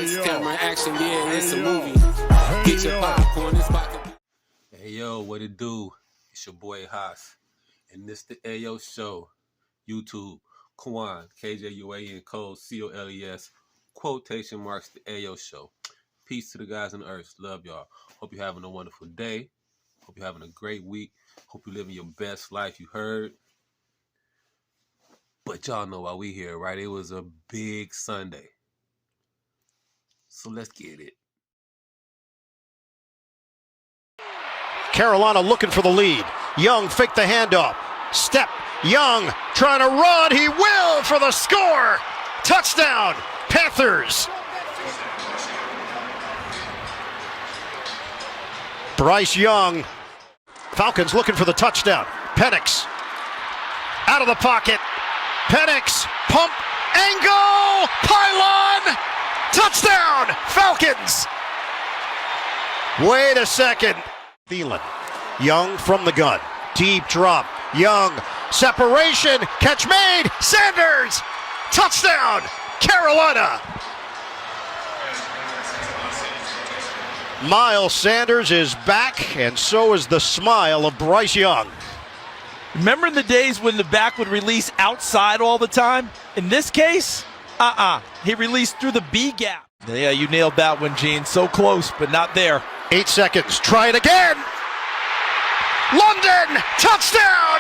Lights, camera, action, yeah, it's a movie. Get your popcorn, it's about to be. Hey, yo, what it do? It's your boy Haas. And this the Ayo Show. YouTube, Kwan, KJUAN, code COLES, quotation marks, the Ayo Show. Peace to the guys on the earth. Love y'all. Hope you're having a wonderful day. Hope you're having a great week. Hope you're living your best life, you heard. But y'all know why we here, right? It was a big Sunday. So let's get it. Carolina looking for the lead. Young faked the handoff. Step. Young trying to run. He will for the score. Touchdown, Panthers. Bryce Young. Falcons looking for the touchdown. Penix out of the pocket. Penix pump, angle, pylon, touchdown, Falcons. Wait a second. Thielen. Young from the gun. Deep drop. Young. Separation. Catch made. Sanders. Touchdown. Carolina. Miles Sanders is back, and so is the smile of Bryce Young. Remember in the days when the back would release outside all the time? In this case, he released through the B gap. Yeah, you nailed that one, Gene. So close, but not there. 8 seconds. Try it again. London. Touchdown.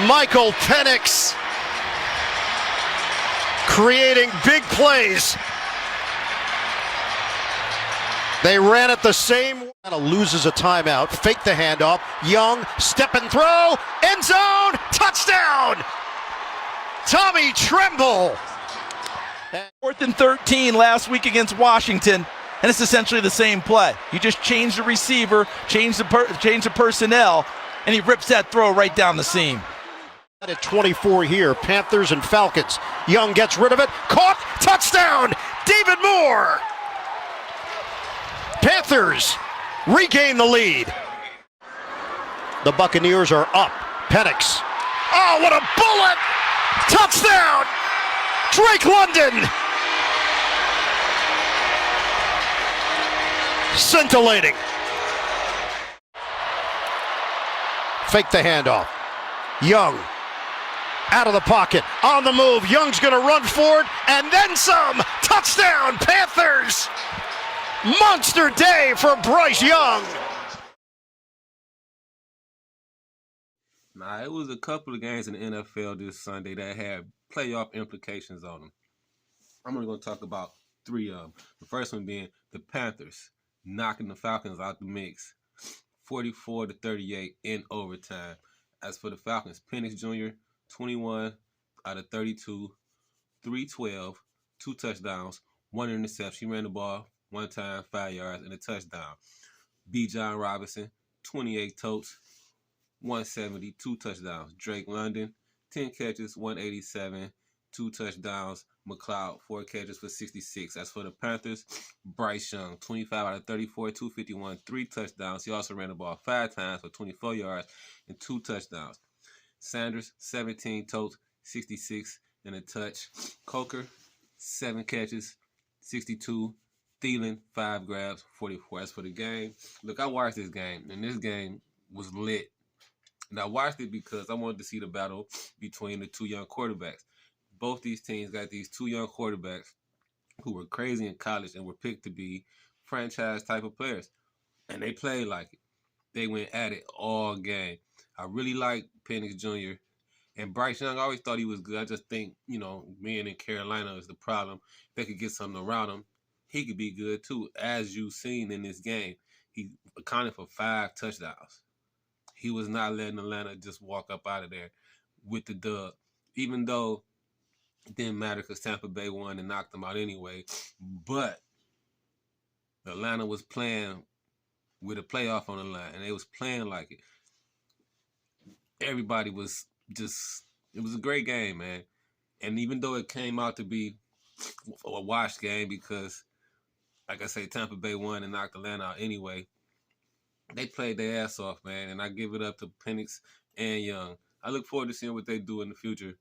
Michael Penix creating big plays. They ran it the same way. Loses a timeout. Fake the handoff. Young, step and throw. End zone. Touchdown. Tommy Tremble. 4th and 13 last week against Washington, and it's essentially the same play. You just change the receiver, change the personnel, and he rips that throw right down the seam. At 24 here, Panthers and Falcons. Young gets rid of it. Caught. Touchdown. David Moore. Panthers regain the lead. The Buccaneers are up. Penix. Oh, what a bullet! Touchdown! Drake London. Scintillating. Fake the handoff. Young. Out of the pocket. On the move. Young's going to run forward and then some. Touchdown, Panthers! Monster day for Bryce Young. Nah, it was a couple of games in the NFL this Sunday that had playoff implications on them. I'm only going to talk about 3 of them. The first one being the Panthers knocking the Falcons out the mix, 44-38 in overtime. As for the Falcons, Penix Jr., 21 out of 32, 312, 2 touchdowns, 1 interception. He ran the ball 1 time, 5 yards, and a touchdown. B. John Robinson, 28 totes, 170, 2 touchdowns. Drake London, 10 catches, 187, 2 touchdowns. McLeod, 4 catches for 66. As for the Panthers, Bryce Young, 25 out of 34, 251, 3 touchdowns. He also ran the ball 5 times for 24 yards and 2 touchdowns. Sanders, 17 totes, 66 and a touch. Coker, 7 catches, 62. Thielen, 5 grabs, 44. As for the game, look, I watched this game, and this game was lit. And I watched it because I wanted to see the battle between the 2 young quarterbacks. Both these teams got these 2 young quarterbacks who were crazy in college and were picked to be franchise type of players. And they played like it. They went at it all game. I really like Penix Jr. And Bryce Young, I always thought he was good. I just think, being in Carolina is the problem. If they could get something around him, he could be good too. As you've seen in this game, he accounted for 5 touchdowns. He was not letting Atlanta just walk up out of there with the dub, even though it didn't matter because Tampa Bay won and knocked them out anyway. But Atlanta was playing with a playoff on the line, and they was playing like it. Everybody was it was a great game, man. And even though it came out to be a wash game because, like I say, Tampa Bay won and knocked Atlanta out anyway, they played their ass off, man. And I give it up to Penix and Young. I look forward to seeing what they do in the future.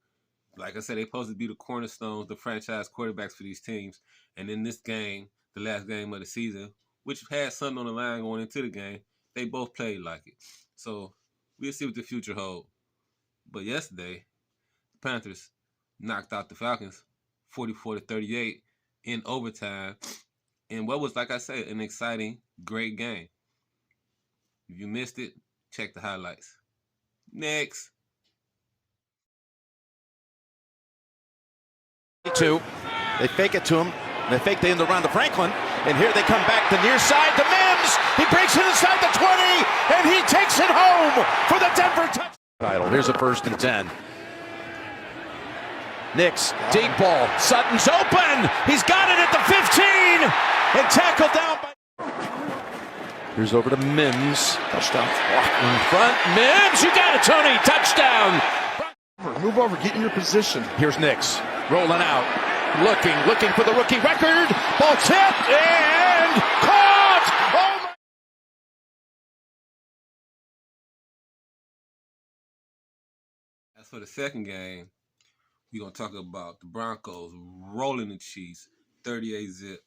Like I said, they're supposed to be the cornerstones, the franchise quarterbacks for these teams. And in this game, the last game of the season, which had something on the line going into the game, they both played like it. So we'll see what the future holds. But yesterday, the Panthers knocked out the Falcons 44-38 in overtime. And what was, like I said, an exciting, great game. If you missed it, check the highlights. Next. They fake it to him. They fake the end around to Franklin. And here they come back the near side to Mims. He breaks it inside the 20, and he takes it home for the Denver touchdown. Here's a 1st and 10. Knicks, deep ball. Sutton's open. He's got it at the 15 and tackled down by... Here's over to Mims. Touchdown. In front. Mims, you got it, Tony. Touchdown. Move over, get in your position. Here's Knicks rolling out, looking for the rookie record. Ball tipped and caught. Oh my. As for the second game, we're going to talk about the Broncos rolling the Chiefs, 38-zip.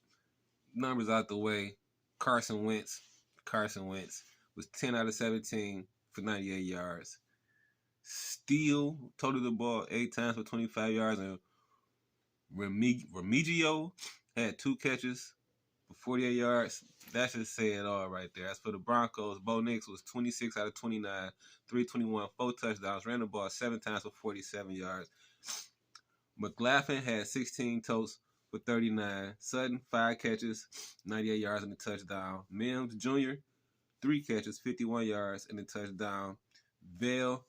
Numbers out the way. Carson Wentz was 10 out of 17 for 98 yards. Steele totaled the ball 8 times for 25 yards, and Remigio had 2 catches for 48 yards. That should say it all right there. As for the Broncos, Bo Nix was 26 out of 29, 321, 4 touchdowns, ran the ball 7 times for 47 yards. McLaughlin had 16 totes for 39. Sutton, 5 catches, 98 yards and a touchdown. Mims Jr., 3 catches, 51 yards and a touchdown. Vale,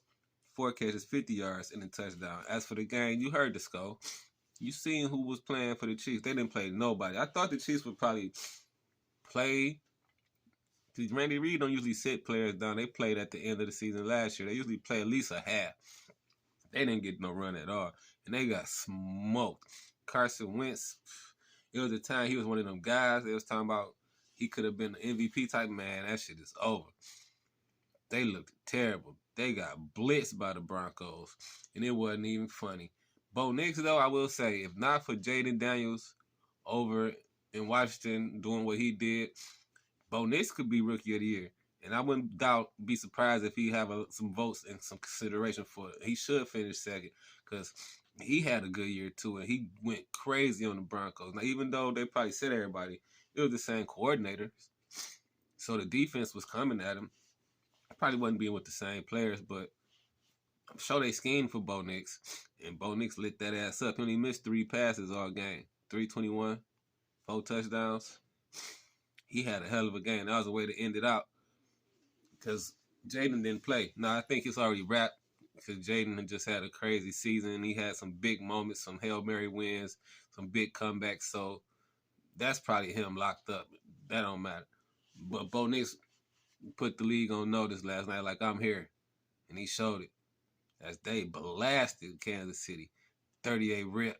4 catches, 50 yards and a touchdown. As for the game, you heard the score. You seen who was playing for the Chiefs. They didn't play nobody. I thought the Chiefs would probably play. Because Randy Reed don't usually sit players down. They played at the end of the season last year. They usually play at least a half. They didn't get no run at all. And they got smoked. Carson Wentz, it was a time he was one of them guys. They was talking about he could have been an MVP type man. That shit is over. They looked terrible. They got blitzed by the Broncos, and it wasn't even funny. Bo Nix, though, I will say, if not for Jaden Daniels over in Washington doing what he did, Bo Nix could be Rookie of the Year. And I wouldn't be surprised if he have some votes and some consideration for it. He should finish second because he had a good year, too, and he went crazy on the Broncos. Now, even though they probably said everybody, it was the same coordinators, so the defense was coming at him. I probably wasn't being with the same players, but I'm sure they schemed for Bo Nix, and Bo Nix lit that ass up. He only missed 3 passes all game, 321, 4 touchdowns. He had a hell of a game. That was a way to end it out because Jaden didn't play. Now, I think it's already wrapped because Jaden had just had a crazy season. He had some big moments, some Hail Mary wins, some big comebacks, so that's probably him locked up. That don't matter. But Bo Nix put the league on notice last night like, I'm here. And he showed it as they blasted Kansas City. 38 rip.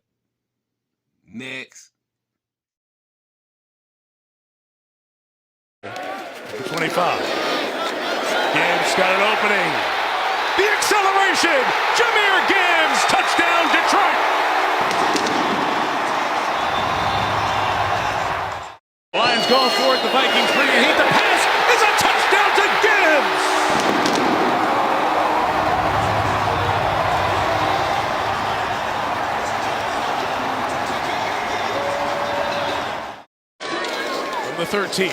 Next. 25. Gibbs got an opening. The acceleration. Jahmyr Gibbs. Touchdown, Detroit. Lions going for it. The Vikings bring it. The pass is a touchdown to Gibbs. From the 13.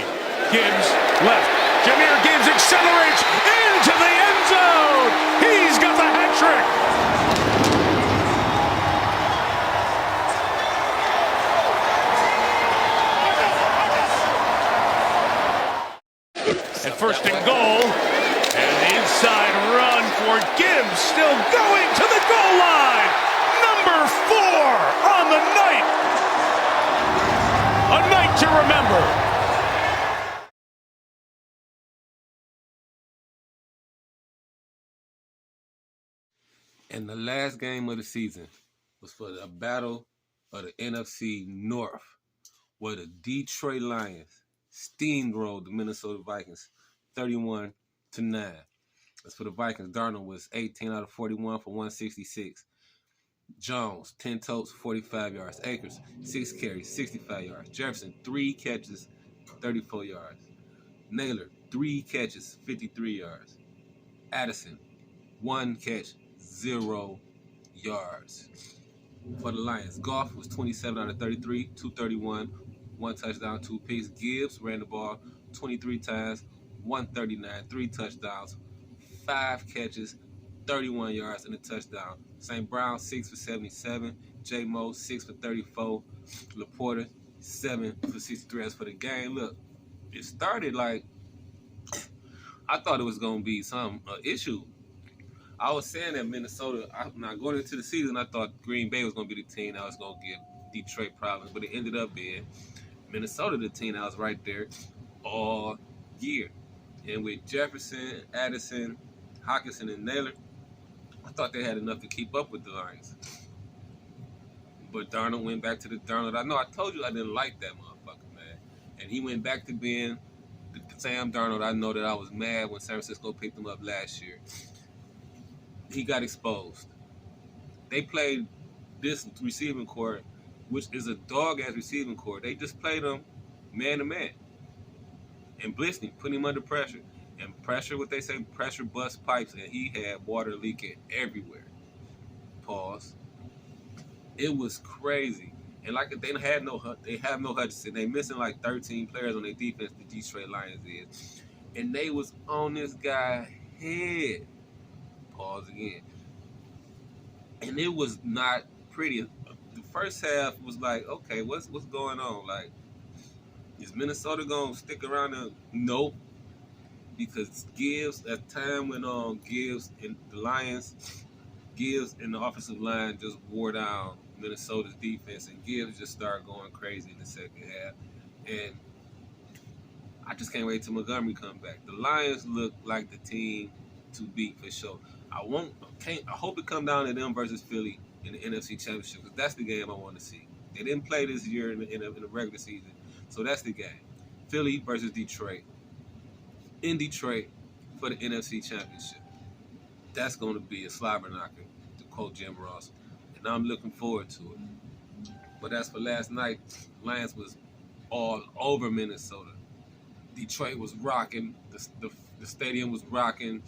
Gibbs left. Jahmyr Gibbs accelerates into the end zone. He's got the hat trick. And 1st and goal. And the inside run for Gibbs. Still going to the goal line. Number 4 on the night. A night to remember. And the last game of the season was for the battle of the NFC North, where the Detroit Lions steamrolled the Minnesota Vikings 31-9. As for the Vikings, Darnold was 18 out of 41 for 166. Jones, 10 totes, 45 yards. Akers, 6 carries, 65 yards. Jefferson, 3 catches, 34 yards. Naylor, 3 catches, 53 yards. Addison, 1 catch, 0 yards. For the Lions, Goff was 27 out of 33, 231, 1 touchdown, 2 picks. Gibbs ran the ball 23 times, 139, 3 touchdowns, 5 catches, 31 yards, and a touchdown. St. Brown, 6 for 77. J. Mo, 6 for 34. LaPorta, 7 for 63. As for the game, look, it started like I thought it was going to be some issue. I was saying that Minnesota, now going into the season, I thought Green Bay was going to be the team that was going to give Detroit problems, but it ended up being Minnesota, the team that was right there all year. And with Jefferson, Addison, Hockenson, and Naylor, I thought they had enough to keep up with the Lions. But Darnold went back to the Darnold. I know I told you I didn't like that motherfucker, man. And he went back to being the Sam Darnold I know that I was mad when San Francisco picked him up last year. He got exposed. They played this receiving core, which is a dog-ass receiving core. They just played him man-to-man and blitzed him, put him under pressure. And pressure, what they say, pressure busts pipes, and he had water leaking everywhere. Pause. It was crazy. And like they have no Hutchinson. They missing like 13 players on their defense, the Detroit Lions is. And they was on this guy's head. Pause again. And it was not pretty. The first half was like, okay, what's going on? Like, is Minnesota gonna stick around? Nope. Because Gibbs, as time went on, Gibbs and the Lions, Gibbs and the offensive line just wore down Minnesota's defense, and Gibbs just started going crazy in the second half. And I just can't wait till Montgomery come back. The Lions look like the team to beat for sure. I hope it come down to them versus Philly in the NFC Championship, because that's the game I want to see. They didn't play this year in the regular season, so that's the game. Philly versus Detroit. In Detroit for the NFC Championship. That's going to be a slobber knocker, to quote Jim Ross. And I'm looking forward to it. But as for last night, Lions was all over Minnesota. Detroit was rocking. The stadium was rocking.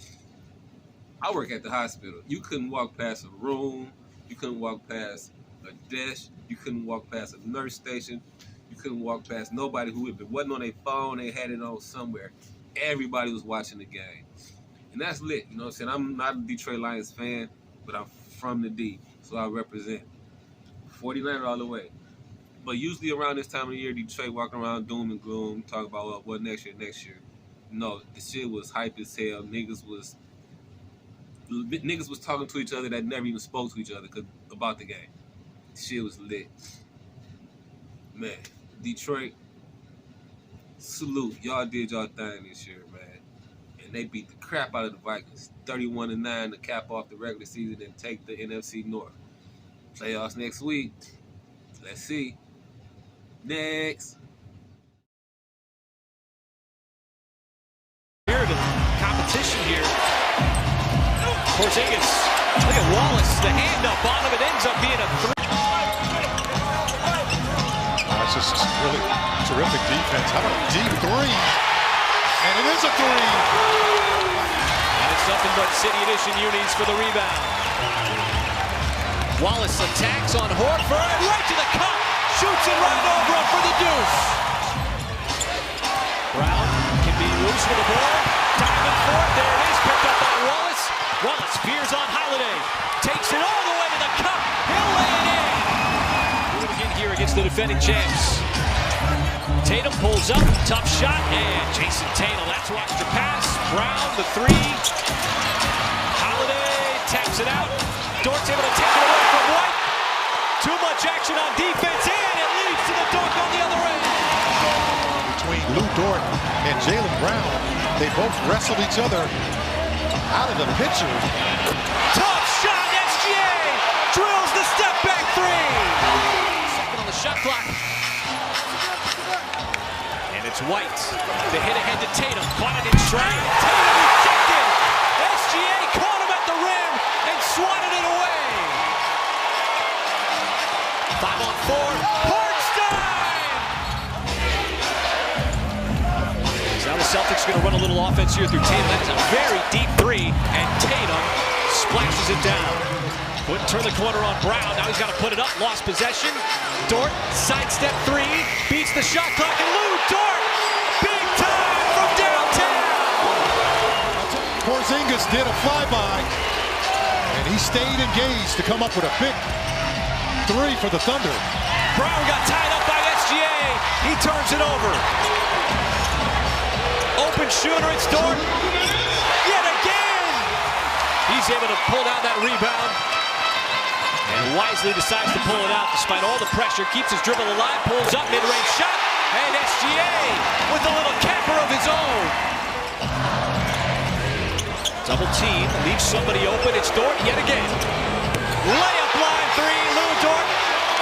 I work at the hospital. You couldn't walk past a room. You couldn't walk past a desk. You couldn't walk past a nurse station. You couldn't walk past nobody who, if it wasn't on their phone, they had it on somewhere. Everybody was watching the game. And that's lit, you know what I'm saying? I'm not a Detroit Lions fan, but I'm from the D, so I represent 49 all the way. But usually around this time of the year, Detroit walking around doom and gloom, talking about what next year. No, the shit was hype as hell. Niggas was talking to each other that never even spoke to each other about the game. Shit was lit. Man, Detroit, salute. Y'all did y'all thing this year, man. And they beat the crap out of the Vikings, 31-9 to cap off the regular season and take the NFC North. Playoffs next week. Let's see. Next. Here the competition here. Porzingis, look at Wallace, the hand up on him, it ends up being a 3. It's just really terrific defense. How about a deep 3? And it is a 3. And it's nothing but City Edition unis for the rebound. Wallace attacks on Horford, right to the cup, shoots it right over him for the deuce. Brown can be loose with the ball, diving for it, there it is, picked up by Wallace. Wallace veers on Holiday, takes it all the way to the cup, he'll lay it in. Do it again here against the defending champs. Tatum pulls up, tough shot, and Jason Tatum, that's watch the pass. Brown, the 3. Holiday taps it out. Dort's able to take it away from White. Too much action on defense, and it leads to the dunk on the other end. Between Lou Dort and Jaylen Brown, they both wrestled each other out of the picture. Tough shot, SGA drills the step back 3. Second on the shot clock. And it's White. The hit ahead to Tatum. Caught it in stride. Tatum ejected. SGA swatted it away. 5-on-4. Hartstein! So now the Celtics are going to run a little offense here through Tatum. That is a very deep three, and Tatum splashes it down. Wouldn't turn the corner on Brown. Now he's got to put it up. Lost possession. Dort, sidestep three. Beats the shot clock. And Lou Dort, big time from downtown. Porzingis did a flyby, and he stayed engaged to come up with a big three for the Thunder. Brown got tied up by SGA. He turns it over. Open shooter. It's Dort. Yet again. He's able to pull down that rebound. And wisely decides to pull it out despite all the pressure. Keeps his dribble alive, pulls up, mid-range shot. And SGA with a little capper of his own. Double team, leaves somebody open. It's Dort yet again. Layup line three, Lou Dort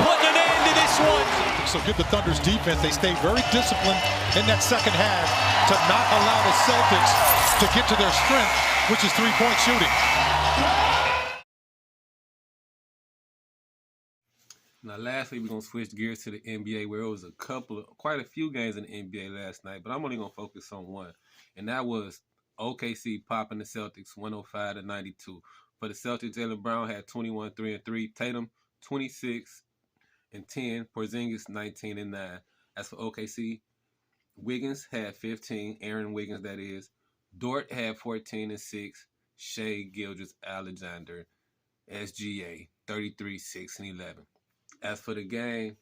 putting an end to this one. So good the Thunder's defense. They stayed very disciplined in that second half to not allow the Celtics to get to their strength, which is three-point shooting. Now, lastly, we're going to switch gears to the NBA, where it was quite a few games in the NBA last night, but I'm only going to focus on one, and that was OKC popping the Celtics 105-92. For the Celtics, Jaylen Brown had 21, 3 and 3. Tatum, 26 and 10. Porzingis, 19 and 9. As for OKC, Wiggins had 15. Aaron Wiggins, that is. Dort had 14 and 6. Shai Gilgeous-Alexander, SGA, 33, 6 and 11. As for the game,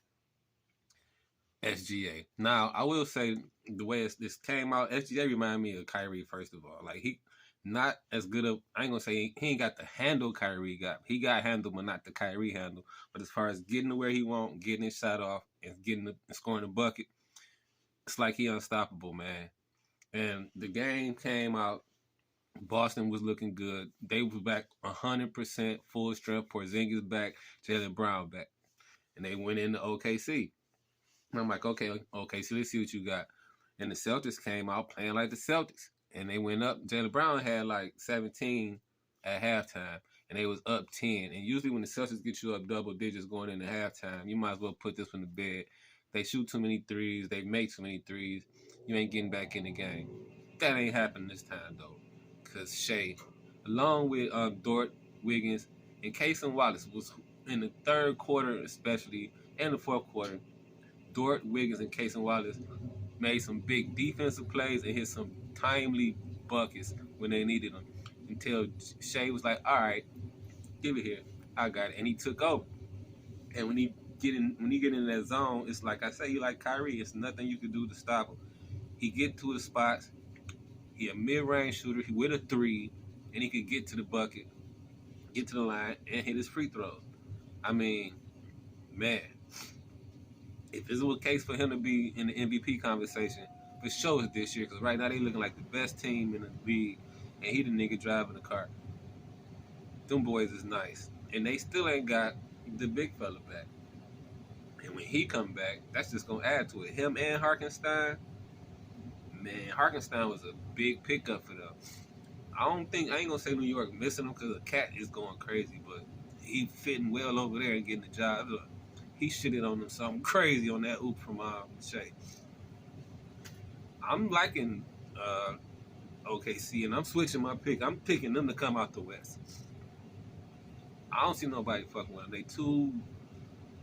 SGA. Now, I will say the way this came out, SGA reminded me of Kyrie, first of all. Like, he not as good of, I ain't going to say he ain't got the handle Kyrie got. He got handle, but not the Kyrie handle. But as far as getting to where he want, getting his shot off, and scoring the bucket, it's like he unstoppable, man. And the game came out. Boston was looking good. They was back 100% full strength. Porzingis back, Jaylen Brown back. And they went into OKC. And I'm like, okay, so let's see what you got. And the Celtics came out playing like the Celtics. And they went up. Jaylen Brown had like 17 at halftime. And they was up 10. And usually when the Celtics get you up double digits going into halftime, you might as well put this one to bed. They shoot too many threes. They make too many threes. You ain't getting back in the game. That ain't happening this time, though. Because Shai, along with Dort, Wiggins, and Casey Wallace was in the third quarter especially, and the fourth quarter, Dort, Wiggins, and Casey Wallace made some big defensive plays and hit some timely buckets when they needed them. Until Shai was like, all right, give it here. I got it. And he took over. And when he get in that zone, it's like I say, he like Kyrie. It's nothing you can do to stop him. He get to his spots. He a mid-range shooter. He with a three, and he could get to the bucket, get to the line, and hit his free throws. I mean, man, if this was a case for him to be in the MVP conversation, for sure it's this year, because right now they looking like the best team in the league, and he the nigga driving the car. Them boys is nice. And they still ain't got the big fella back. And when he come back, that's just going to add to it. Him and Hartenstein, man, Hartenstein was a big pickup for them. I ain't going to say New York missing him because the cat is going crazy, but he fitting well over there and getting the job. Look, he shitted on them something crazy on that oop from Shai. I'm liking OKC, and I'm switching my pick. I'm picking them to come out the West. I don't see nobody fucking with them. They too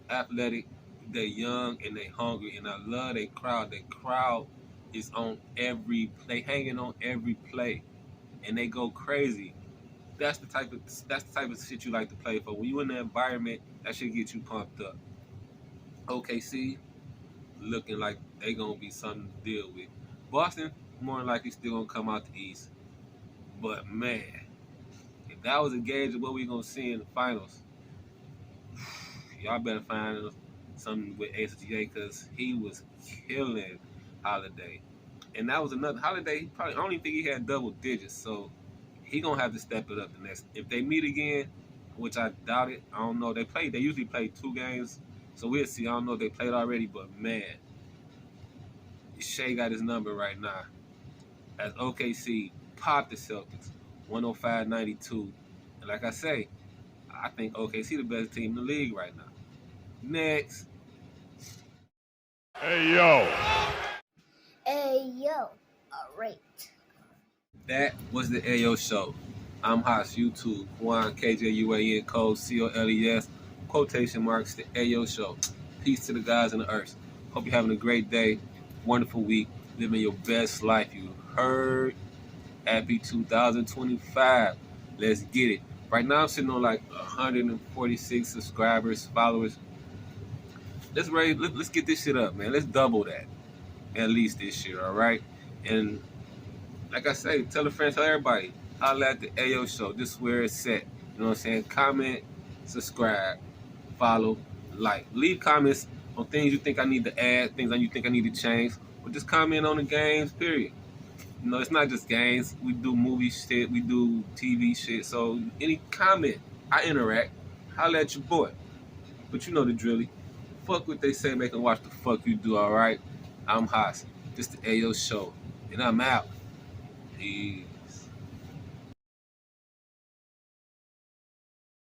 athletic, they young, and they hungry, and I love their crowd. Their crowd is on every play, hanging on every play, and they go crazy. That's the type of shit you like to play for. When you in the environment, that shit get you pumped up. OKC looking like they gonna be something to deal with. Boston more than likely still gonna come out the East, but man, if that was a gauge of what we gonna see in the finals, y'all better find something with SGA because he was killing Holiday, and that was another Holiday. I don't even think he had double digits, so he gonna have to step it up the next. If they meet again, which I doubt it, I don't know. They usually play 2 games, so we'll see. I don't know if they played already, but man, Shai got his number right now. As OKC popped the Celtics 105-92, and like I say, I think OKC the best team in the league right now. Next. Hey, yo. Hey, yo. All right. That was the Ayo Show. I'm Haas, YouTube, Juan, KJUAN, code COLES, quotation marks, the Ayo Show. Peace to the guys in the earth. Hope you're having a great day, wonderful week, living your best life. You heard? Happy 2025. Let's get it. Right now I'm sitting on like 146 subscribers, followers. Let's get this shit up, man. Let's double that at least this year, all right? And like I say, tell a friend, tell everybody. Holla at the Ayo Show. This is where it's set. You know what I'm saying? Comment, subscribe, follow, like. Leave comments on things you think I need to add, things that you think I need to change, or just comment on the games, period. You know, it's not just games. We do movie shit, we do TV shit. So any comment, I interact. Holla at your boy. But you know the drilly. Fuck what they say, make them watch the fuck you do, all right? I'm Haas. This the Ayo Show. And I'm out. Peace.